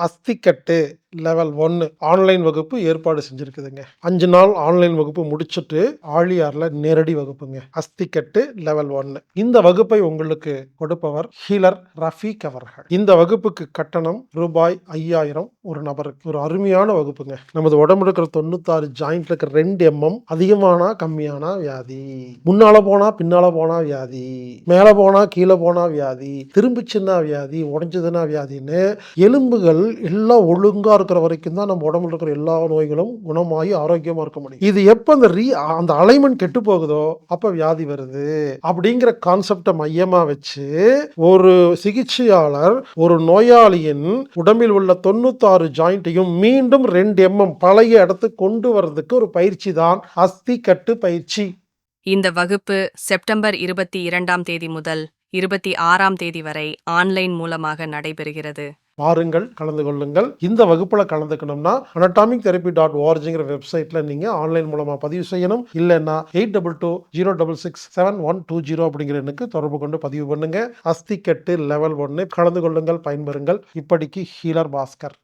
அஸ்திக்கட்டு level 1 online வகுப்பு ஏற்பாடு செஞ்சிருக்குதுங்க. 5 நாள் ஆன்லைன் வகுப்பு முடிச்சுட்டு ஆழியார்ல நேரடி வகுப்புங்க. அஸ்திக்கட்டு லெவல் 1. இந்த வகுப்பை உங்களுக்கு கொடுப்பவர் ஹீலர் ரஃபீக் அவர்கள். இந்த வகுப்புக்கு கட்டணம் ரூபாய் 5000 ஒரு நபருக்கு. ஒரு அருமையான வகுப்புங்க. நமது உடம்புல இருக்கிற 96 ஜாயிண்ட்ல இருக்கிற 2 அதிகமானா கம்மியானா வியாதி, முன்னால போனா பின்னால போனா வியாதி, மேல போனா கீழே போனா வியாதி, திரும்பிச்சுன்னா வியாதி, உடைஞ்சதுன்னா வியாதின்னு எலும்புகள் எல்லாம் ஒழுங்கா இருக்கிற வரைக்கும் தான் நம்ம உடம்புல இருக்கிற எல்லா நோய்களும் குணமாகி ஆரோக்கியமா இருக்க முடியும். இது எப்ப அந்த அலைன்மென்ட் கெட்டு போகுதோ அப்ப வியாதி வருது அப்படிங்கிற கான்செப்டை மையமா வச்சு ஒரு சிகிச்சையாளர் ஒரு நோயாளியின் உடம்பில் உள்ள 96 ஜாயிண்ட்டையும் மீண்டும் 2 பழைய இடத்துக்கு கொண்டு வர்றதுக்கு ஒரு பயிற்சி தான் அஸ்தி கட்டு பயிற்சி. இந்த வகுப்பு செப்டம்பர் 22ஆம் தேதி முதல் 26ஆம் தேதி வரை ஆன்லைன் மூலமாக நடைபெறுகிறது. வாருங்கள், கலந்து கொள்ளுங்கள். இந்த வகுப்புல கலந்துக்கணும்னா anatomictherapy.orgங்கிற வெப்சைட்ல நீங்க ஆன்லைன் மூலமா பதிவு செய்யணும். இல்லைன்னா 8220667120 அப்படிங்கிற எண்ணுக்கு தொடர்பு கொண்டு பதிவு பண்ணுங்க. அஸ்திக்கட்டு லெவல் 1 கலந்து கொள்ளுங்கள், பயன்பெறுங்கள். இப்படிக்கு ஹீலர் பாஸ்கர்.